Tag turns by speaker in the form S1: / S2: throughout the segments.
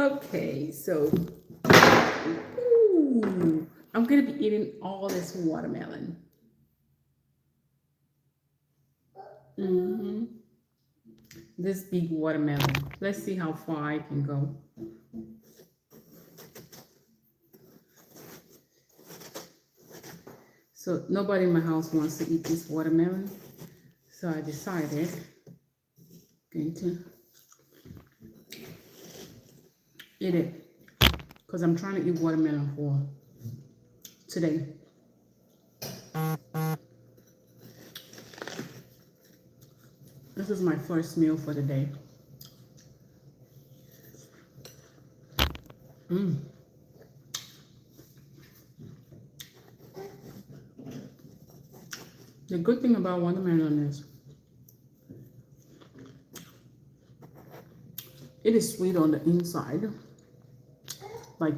S1: Okay, so ooh, I'm gonna be eating all this watermelon. hmm This big watermelon. Let's see how far I can go. So nobody in my house wants to eat this watermelon. So I decided going to eat it because I'm trying to eat watermelon for today. This is my first meal for the day. Mm. The good thing about watermelon is it is sweet on the inside, like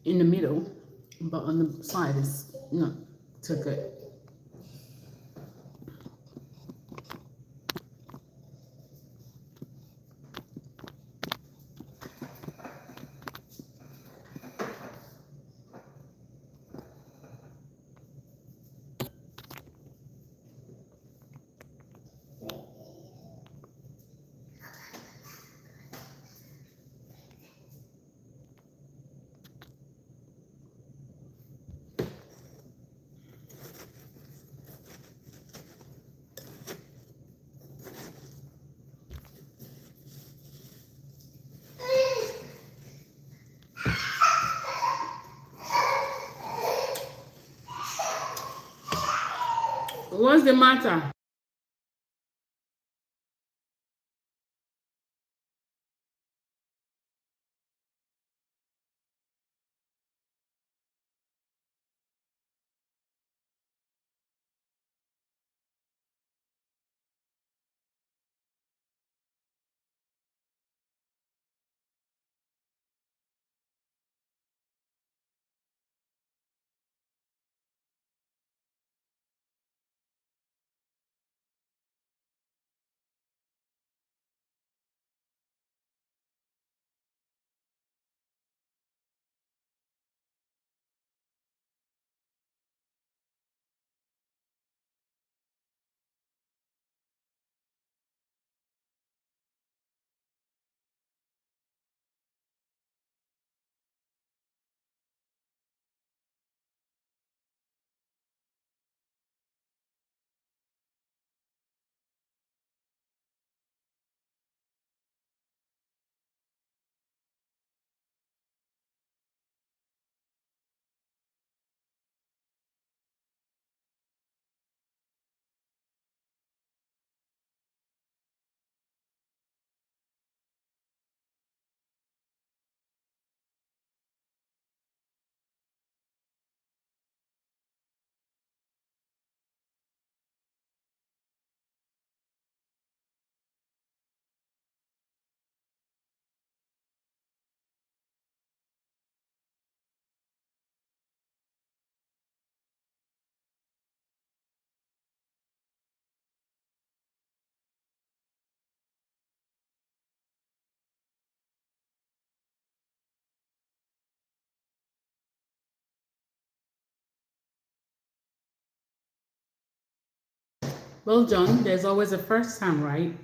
S1: in the middle, but on the side is not too good. What's the matter? Well, John, there's always a first time, right?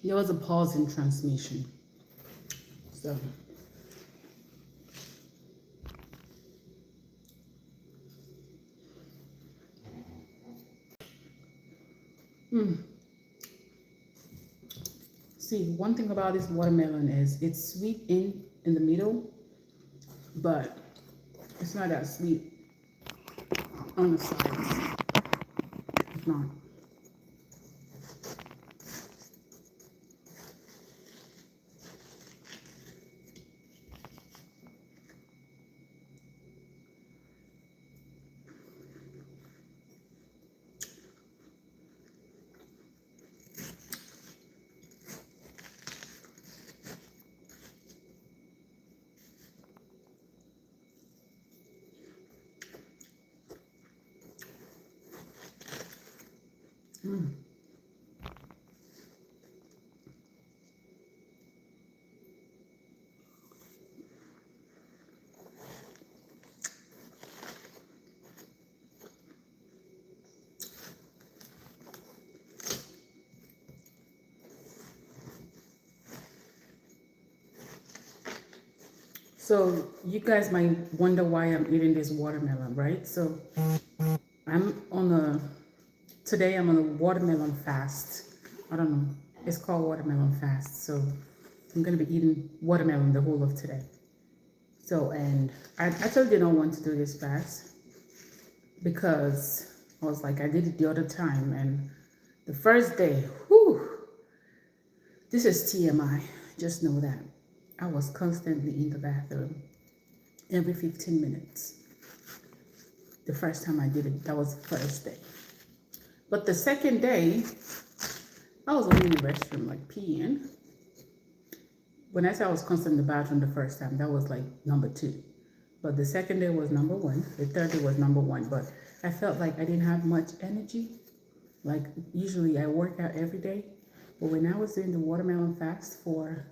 S1: There was a pause in transmission. So, see, one thing about this watermelon is it's sweet in the middle, but it's not that sweet on the sides. It's not. So you guys might wonder why I'm eating this watermelon, right? So today I'm on a watermelon fast. I don't know. It's called watermelon fast. So I'm gonna be eating watermelon the whole of today. So, and I actually didn't want to do this fast because I was like, I did it the other time, and the first day, whew, this is TMI. Just know that. I was constantly in the bathroom every 15 minutes. The first time I did it, that was the first day. But the second day, I was only in the restroom, like peeing. When I said I was constantly in the bathroom the first time, that was like number 2. But the second day was number 1. The third day was number 1. But I felt like I didn't have much energy. Like usually I work out every day. But when I was doing the watermelon fast for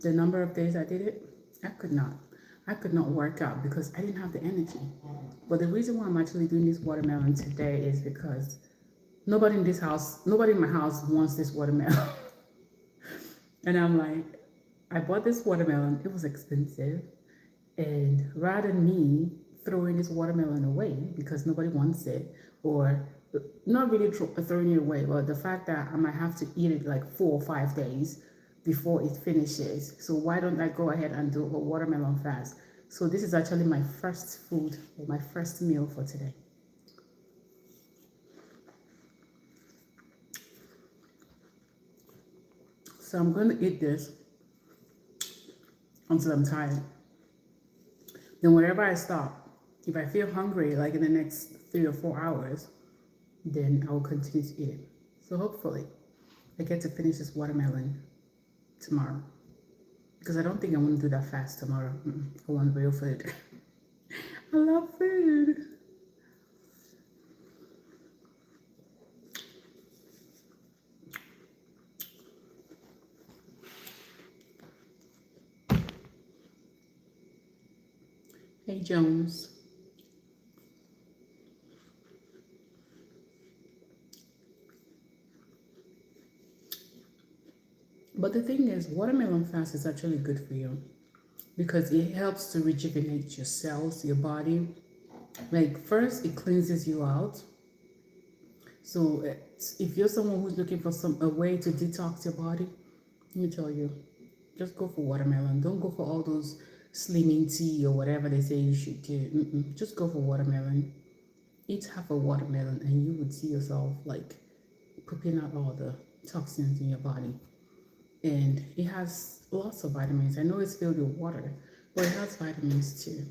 S1: the number of days I did it, I could not work out because I didn't have the energy. But the reason why I'm actually doing this watermelon today is because nobody in my house wants this watermelon. And I'm like, I bought this watermelon, it was expensive. And rather than me throwing this watermelon away because nobody wants it, or not really throwing it away, but the fact that I might have to eat it like 4 or 5 days before it finishes. So why don't I go ahead and do a watermelon fast? So this is actually my first food, or my first meal for today. So I'm going to eat this until I'm tired. Then wherever I stop, if I feel hungry, like in the next 3 or 4 hours, then I'll continue to eat it. So hopefully I get to finish this watermelon tomorrow, because I don't think I want to do that fast tomorrow. I want real food. I love food. Hey Jones. But the thing is, watermelon fast is actually good for you because it helps to rejuvenate your cells, your body. Like first, it cleanses you out. So if you're someone who's looking for a way to detox your body, let me tell you, just go for watermelon. Don't go for all those slimming tea or whatever they say you should do. Just go for watermelon. Eat half a watermelon and you would see yourself like pooping out all the toxins in your body. And it has lots of vitamins. I know it's filled with water, but it has vitamins too.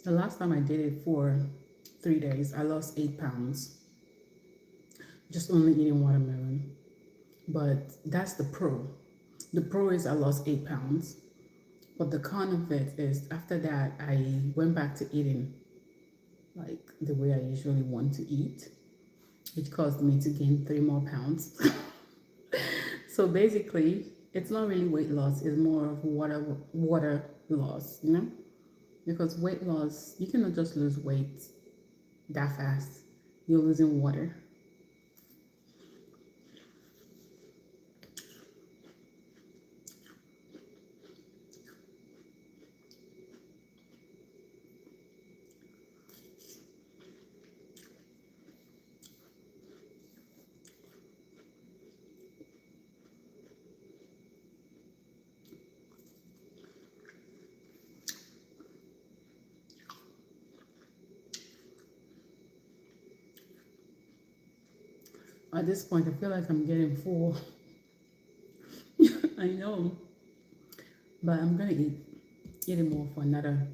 S1: The last time I did it for 3 days, I lost 8 pounds. Just only eating watermelon. But that's the pro. The pro is I lost 8 pounds. But the con of it is after that, I went back to eating like the way I usually want to eat, which caused me to gain 3 more pounds. So basically, it's not really weight loss; it's more of water loss, you know. Because weight loss, you cannot just lose weight that fast. You're losing water. At this point, I feel like I'm getting full. I know, but I'm gonna eat it more for another,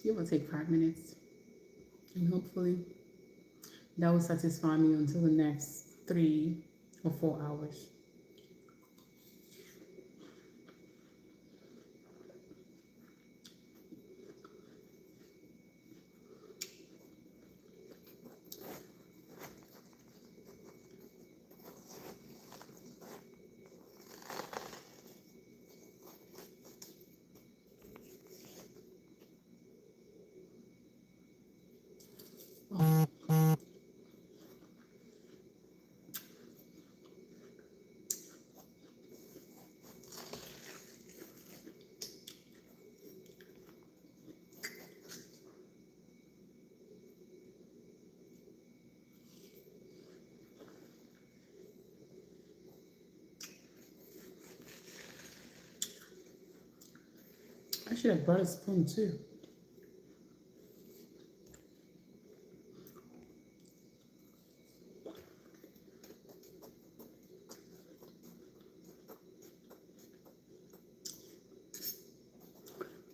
S1: give or take 5 minutes, and hopefully that will satisfy me until the next 3 or 4 hours. I should have brought a spoon too.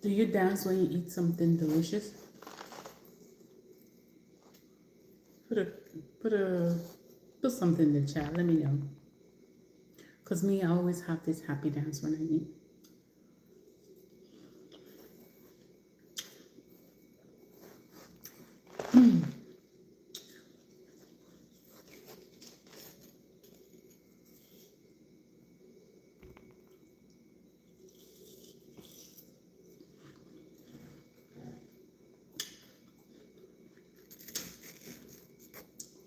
S1: Do you dance when you eat something delicious? Put a put a put something in the chat. Let me know. Cause me, I always have this happy dance when I eat.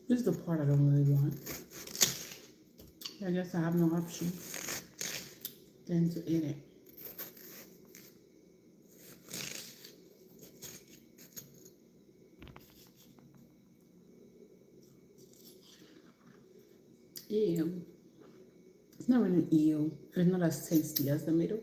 S1: This is the part I don't really want. I guess I have no option than to eat it. Ew. It's not really ew. It's not as tasty as the middle.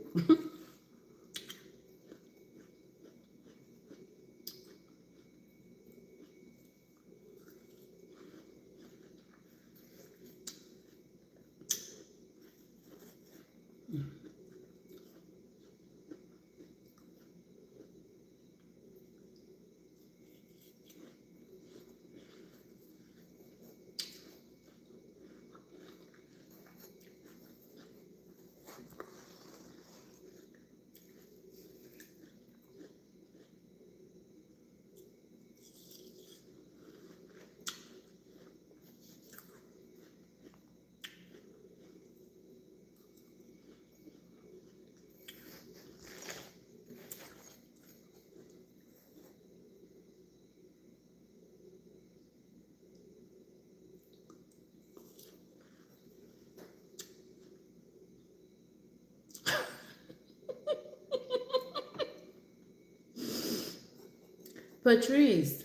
S1: Patrice,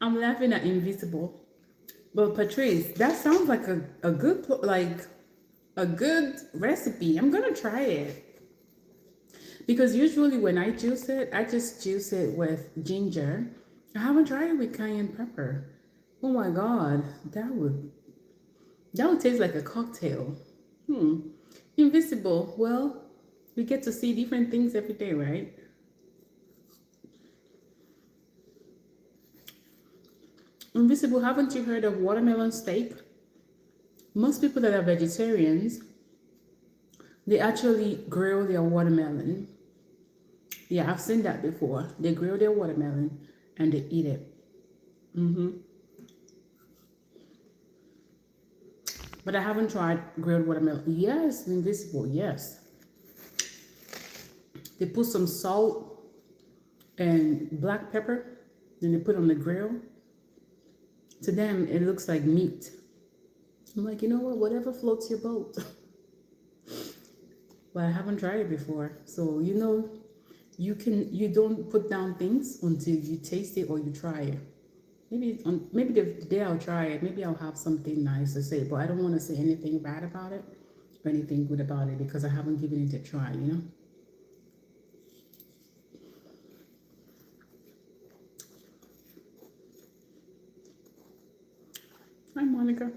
S1: I'm laughing at invisible. But Patrice, that sounds like a good like a good recipe. I'm gonna try it. Because usually when I juice it, I just juice it with ginger. I haven't tried it with cayenne pepper. Oh my god, that would taste like a cocktail. Invisible. Well, we get to see different things every day, right? Invisible, haven't you heard of watermelon steak? Most people that are vegetarians, they actually grill their watermelon Yeah, I've seen that before. They grill their watermelon and they eat it. Mm-hmm. But I haven't tried grilled watermelon. Yes, invisible. Yes, they put some salt and black pepper, then they put on the grill. To them, it looks like meat. I'm like, you know what? Whatever floats your boat. But I haven't tried it before, so you don't put down things until you taste it or you try it. Maybe the day I'll try it, maybe I'll have something nice to say, but I don't want to say anything bad about it or anything good about it because I haven't given it a try, you know? Hi, Monica.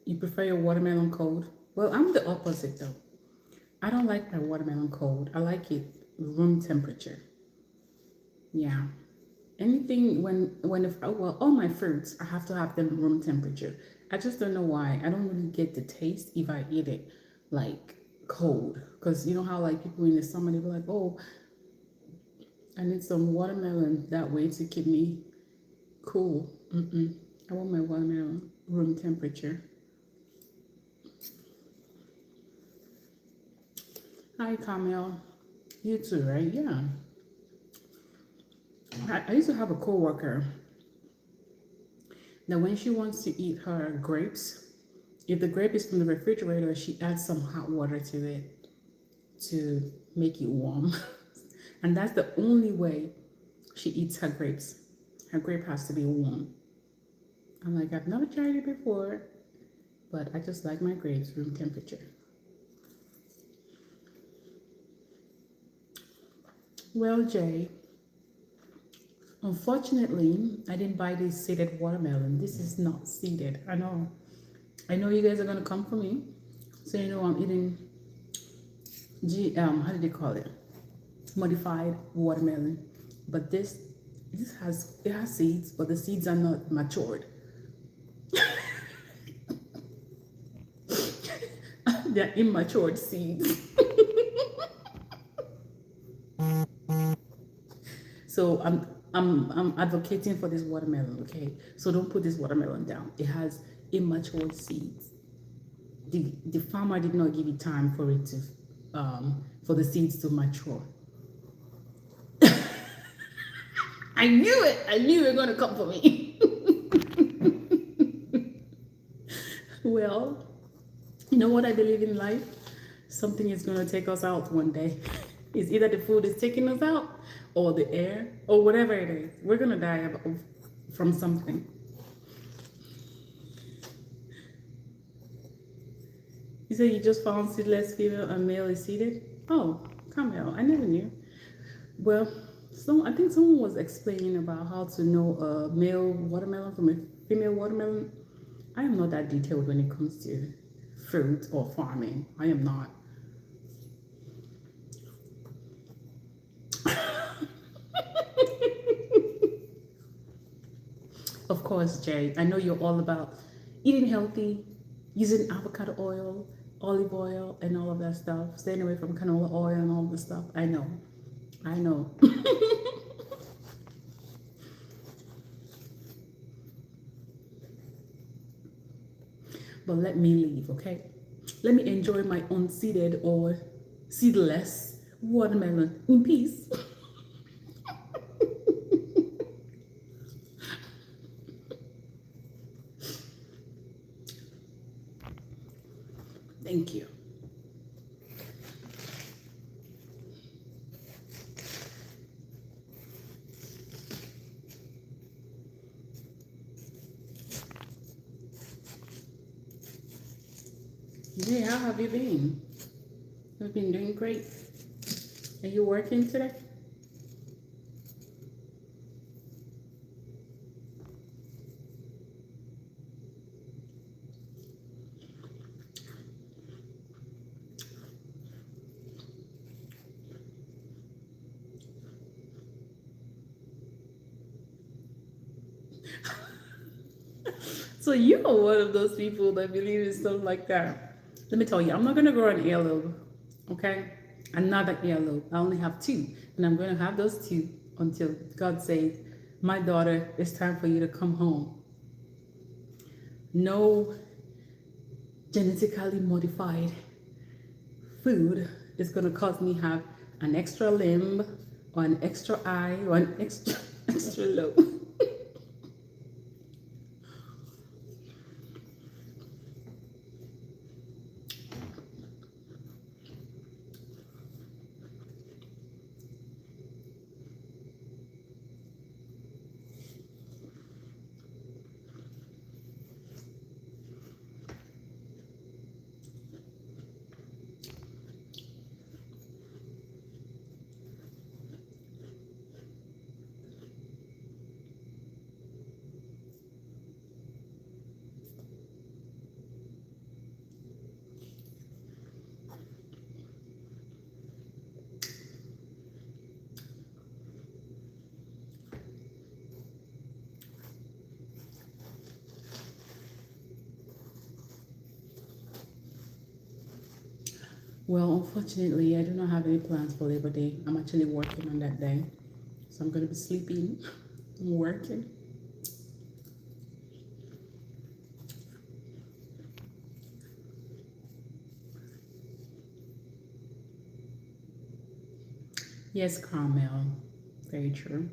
S1: You prefer your watermelon cold? Well, I'm the opposite though. I don't like my watermelon cold. I like it room temperature. Yeah. Anything when if well all my fruits I have to have them room temperature. I just don't know why. I don't really get the taste if I eat it like cold. Because you know how like people in the summer they be like, oh, I need some watermelon that way to keep me cool. Mm-mm. I want my watermelon room temperature. Hi, Camille. You too, right? Yeah. I used to have a coworker that when she wants to eat her grapes, if the grape is from the refrigerator, she adds some hot water to it to make it warm. And that's the only way she eats her grapes. Her grape has to be warm. I'm like, I've never tried it before, but I just like my grapes room temperature. Well, Jay, unfortunately, I didn't buy this seeded watermelon. This is not seeded. I know. I know you guys are gonna come for me. So you know I'm eating how do they call it? Modified watermelon. But this has seeds, but the seeds are not matured. They're immature seeds. So I'm advocating for this watermelon, okay? So don't put this watermelon down. It has immature seeds. The farmer did not give it time for it to for the seeds to mature. I knew it. I knew you were gonna come for me. Well, you know what I believe in life? Something is gonna take us out one day. It's either the food is taking us out or the air or whatever it is. We're gonna die from something. You said you just found seedless female and male is seeded? Oh, Camille, I never knew. Well, I think someone was explaining about how to know a male watermelon from a female watermelon. I am not that detailed when it comes to fruit or farming. I am not. Of course, Jay, I know you're all about eating healthy, using avocado oil, olive oil, and all of that stuff. Staying away from canola oil and all the stuff. I know. I know. But let me leave, okay? Let me enjoy my unseeded or seedless watermelon in peace. Thank you. Hey, how have you been? You've been doing great. Are you working today? So you are one of those people that believe in stuff like that. Let me tell you, I'm not gonna grow an earlobe, okay? Another earlobe. I only have two, and I'm gonna have those two until God says, "My daughter, it's time for you to come home." No genetically modified food is gonna cause me have an extra limb or an extra eye or an extra extra lobe. Well, unfortunately, I do not have any plans for Labor Day. I'm actually working on that day. So I'm going to be sleeping. I'm working. Yes, Carmel. Very true.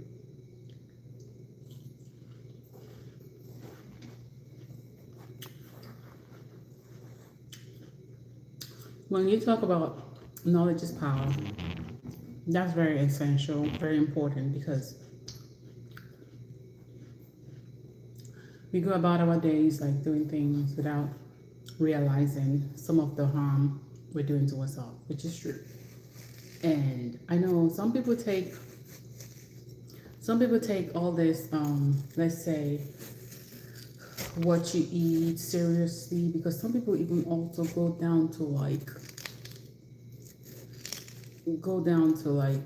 S1: When you talk about knowledge is power, that's very essential, very important because we go about our days like doing things without realizing some of the harm we're doing to ourselves, which is true. And I know some people take all this let's say what you eat seriously because some people even also go down to like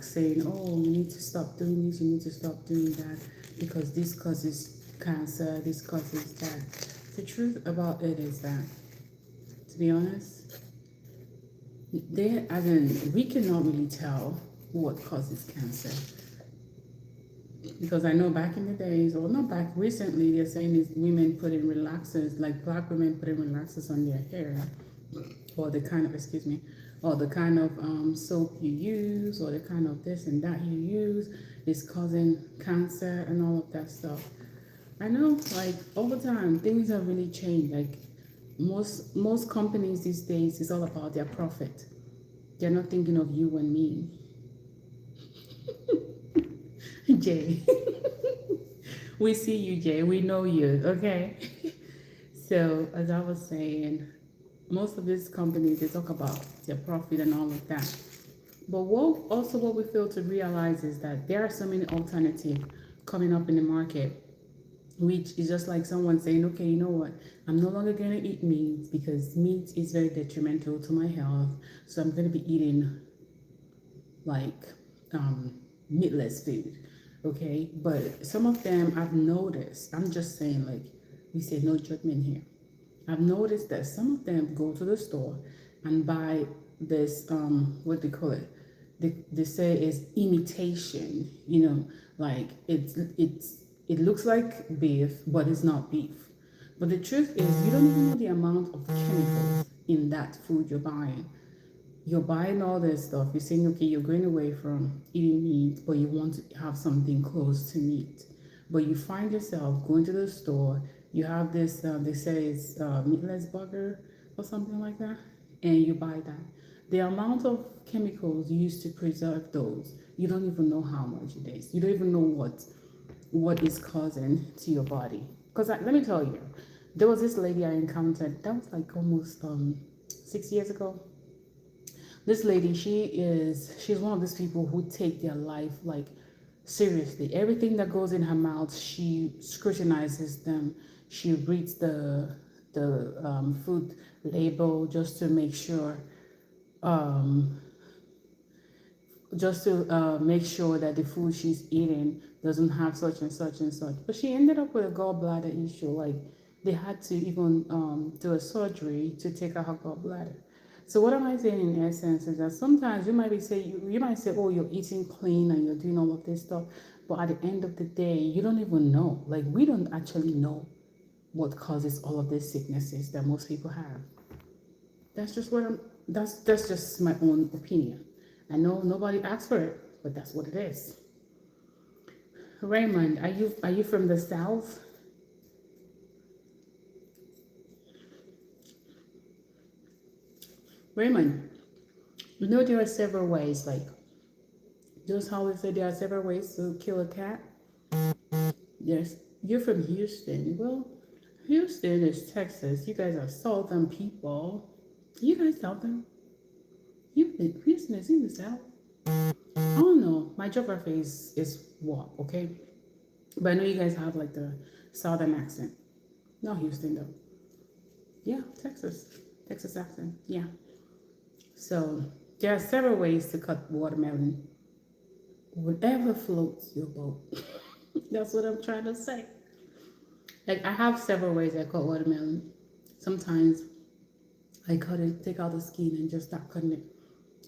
S1: saying, oh, you need to stop doing this, you need to stop doing that because this causes cancer, this causes that. The truth about it is that, to be honest, we cannot really tell what causes cancer. Because I know back in the days, or not back recently, they're saying is women putting relaxers, like black women putting relaxers on their hair, or the kind of, excuse me, or the kind of soap you use, or the kind of this and that you use is causing cancer and all of that stuff. I know, like over time, things have really changed. Like most companies these days, is all about their profit. They're not thinking of you and me. Jay. We see you, Jay. We know you, okay? So, as I was saying, most of these companies they talk about their profit and all of that. But what we fail to realize is that there are so many alternatives coming up in the market, which is just like someone saying, okay, you know what? I'm no longer gonna eat meat because meat is very detrimental to my health. So I'm gonna be eating like meatless food, okay? But some of them I've noticed, I'm just saying, like, we say no judgment here. I've noticed that some of them go to the store and buy this, what they call it, they say is imitation, like it looks like beef, but it's not beef. But the truth is, you don't even know the amount of chemicals in that food you're buying. You're buying all this stuff. You're saying, okay, you're going away from eating meat, but you want to have something close to meat. But you find yourself going to the store. You have this, they say it's meatless burger or something like that, and you buy that. The amount of chemicals used to preserve those, you don't even know how much it is. You don't even know what is causing to your body. Because let me tell you, there was this lady I encountered. That was like almost 6 years ago. This lady, she's one of these people who take their life like seriously. Everything that goes in her mouth, she scrutinizes them. She reads the food label um, just to make sure that the food she's eating doesn't have such and such and such. But she ended up with a gallbladder issue. Like they had to even do a surgery to take out her gallbladder. So what am I saying in essence is that sometimes you might say, oh, you're eating clean and you're doing all of this stuff, but at the end of the day, you don't even know. Like we don't actually know what causes all of these sicknesses that most people have. That's just what I'm. That's just my own opinion. I know nobody asked for it, but that's what it is. Raymond, are you from the South? Raymond, you know there are several ways. Like just how we said there are several ways to kill a cat. Yes, you're from Houston. Well, Houston is Texas. You guys are Southern people. You guys Southern? Houston is in the South. I don't know. My geography is what, okay? But I know you guys have like the Southern accent. No, Houston though. Yeah, Texas. Texas accent. Yeah. So there are several ways to cut watermelon. Whatever floats your boat. That's what I'm trying to say. Like I have several ways I cut watermelon. Sometimes I cut it, take out the skin, and just start cutting it.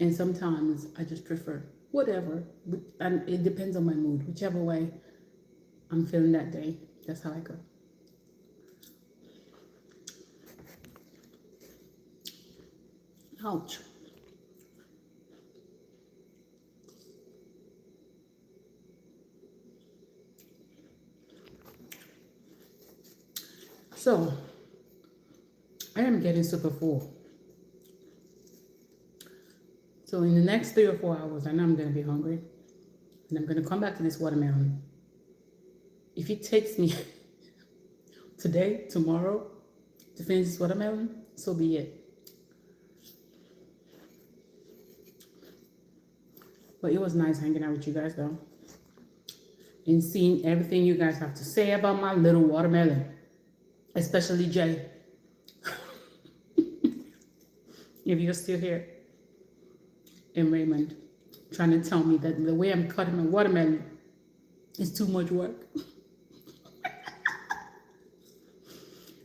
S1: And sometimes I just prefer whatever, and it depends on my mood. Whichever way I'm feeling that day, that's how I go. Ouch. So I am getting super full. So in the next 3 or 4 hours, I know I'm gonna be hungry, and I'm gonna come back to this watermelon. If it takes me today, tomorrow, to finish this watermelon, so be it. But it was nice hanging out with you guys though, and seeing everything you guys have to say about my little watermelon, especially Jay. If you're still here, and Raymond trying to tell me that the way I'm cutting my watermelon is too much work.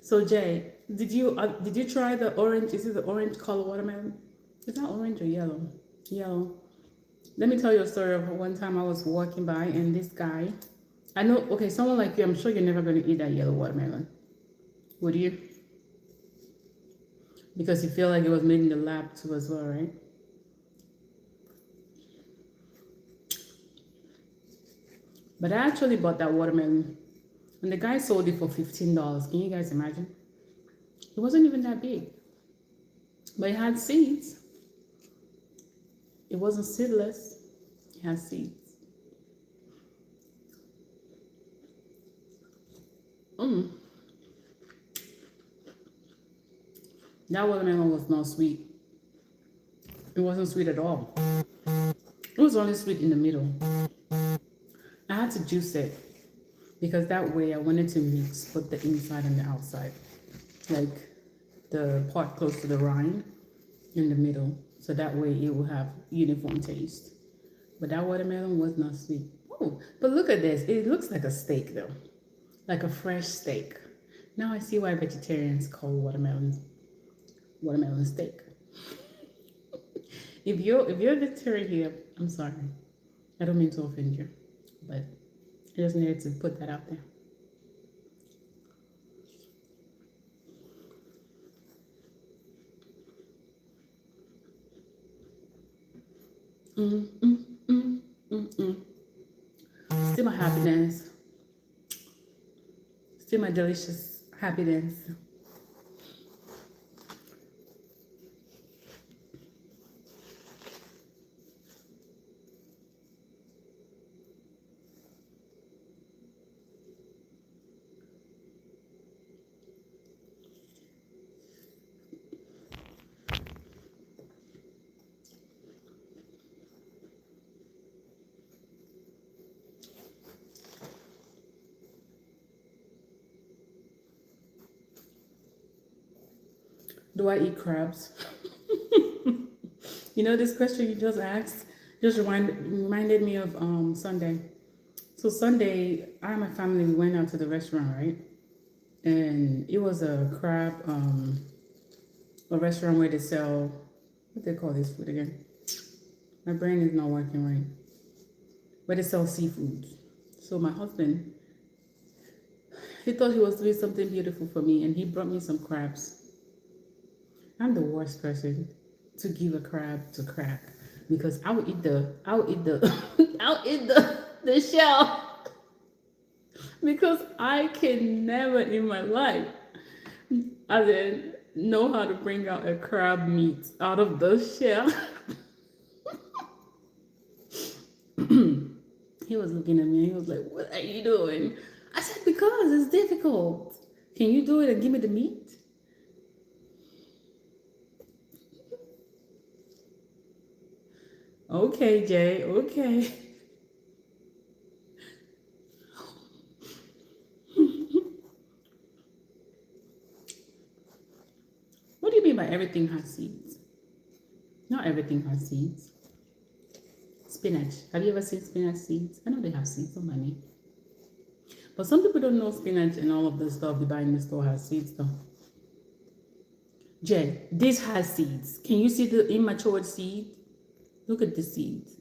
S1: So Jay, did you try the orange? Is it the orange color watermelon? Is that orange or yellow? Yellow. Let me tell you a story of one time I was walking by and this guy, I know, okay, someone like you, I'm sure you're never going to eat that yellow watermelon. Would you? Because you feel like it was made in the lab too as well, right? But I actually bought that watermelon and the guy sold it for $15. Can you guys imagine? It wasn't even that big, but it had seeds. It wasn't seedless, it had seeds. That watermelon was not sweet. It wasn't sweet at all. It was only sweet in the middle. I had to juice it because that way I wanted to mix both the inside and the outside. Like the part close to the rind in the middle. So that way it will have uniform taste. But that watermelon was not sweet. Oh, but look at this. It looks like a steak though. Like a fresh steak. Now I see why vegetarians call watermelon steak. If you're a vegetarian here, I'm sorry. I don't mean to offend you, but I just needed to put that out there. Still my happiness. Still my delicious happiness. Do I eat crabs? You know, this question you just asked just reminded me of Sunday. So Sunday, I and my family we went out to the restaurant, right? And it was a restaurant where they sell what they call this food again. My brain is not working right. Where they sell seafood. So my husband, he thought he was doing something beautiful for me, and he brought me some crabs. I'm the worst person to give a crab to crack because I'll eat the, I'll eat the shell because I can never in my life, I didn't know how to bring out a crab meat out of the shell. He was looking at me and he was like, "What are you doing?" I said, "Because it's difficult. Can you do it and give me the meat?" Okay, Jay, okay. What do you mean by everything has seeds? Not everything has seeds. Spinach. Have you ever seen spinach seeds? I know they have seeds on money. But some people don't know spinach and all of the stuff they buy in the store has seeds though. Jay, this has seeds. Can you see the immature seed? Look at the seeds.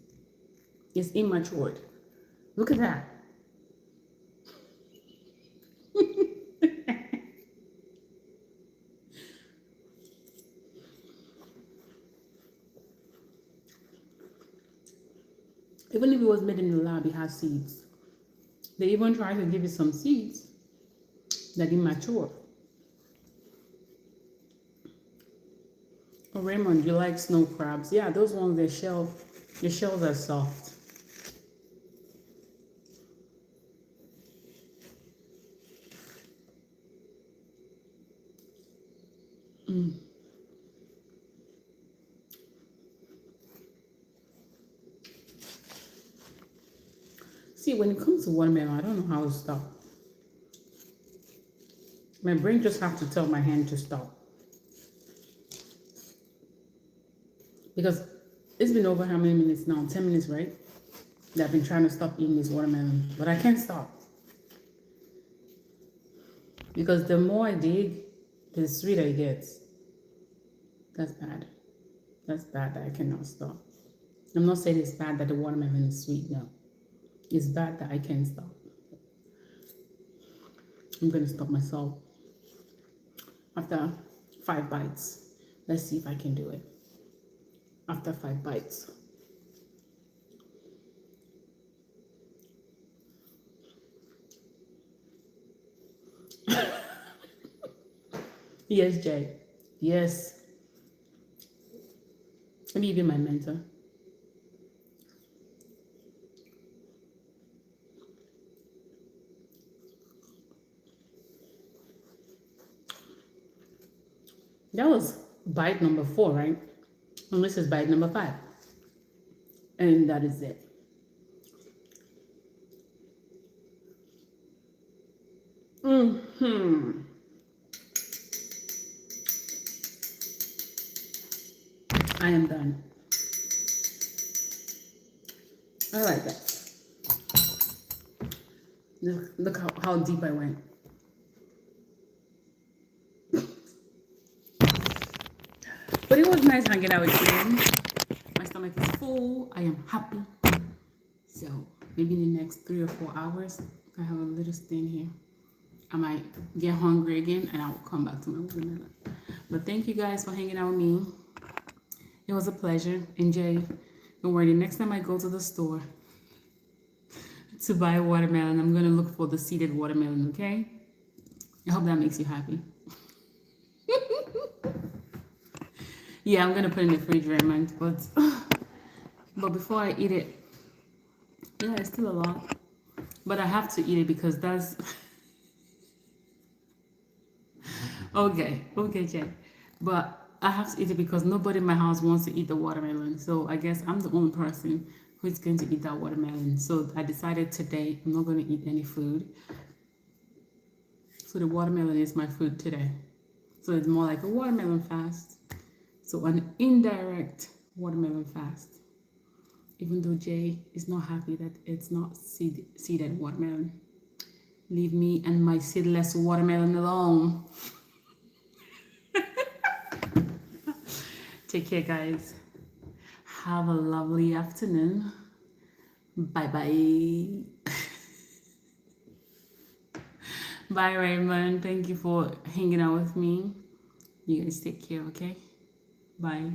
S1: It's immature. Look at that. Even if it was made in the lab, it has seeds. They even try to give you some seeds that immature. Oh, Raymond, you like snow crabs? Yeah, those ones, their shells are soft. See, when it comes to watermelon, I don't know how to stop. My brain just have to tell my hand to stop. Because it's been over how many minutes now? 10 minutes, right? That I've been trying to stop eating this watermelon. But I can't stop. Because the more I dig, the sweeter it gets. That's bad. That's bad that I cannot stop. I'm not saying it's bad that the watermelon is sweet, no. It's bad that I can't stop. I'm going to stop myself after 5 bites. Let's see if I can do it. After 5 bites. Yes, Jay. Yes. Let me be my mentor. That was bite number 4, right? And this is bite number 5. And that is it. I am done. I like that. Look how deep I went. But it was nice hanging out with you. My stomach is full. I am happy. So maybe in the next 3 or 4 hours, I have a little stain here. I might get hungry again and I'll come back to my watermelon. But thank you guys for hanging out with me. It was a pleasure. Enjoy. Don't worry, next time I go to the store to buy a watermelon, I'm going to look for the seeded watermelon, okay? I hope that makes you happy. Yeah, I'm going to put it in the fridge, Raymond. But before I eat it, yeah, it's still a lot. But I have to eat it because that's... Okay, Jay. But I have to eat it because nobody in my house wants to eat the watermelon. So I guess I'm the only person who's going to eat that watermelon. So I decided today I'm not going to eat any food. So the watermelon is my food today. So it's more like a watermelon fast. So an indirect watermelon fast. Even though Jay is not happy that it's not seeded watermelon. Leave me and my seedless watermelon alone. Take care, guys. Have a lovely afternoon. Bye bye. Bye, Raymond. Thank you for hanging out with me. You guys take care, okay? Bye.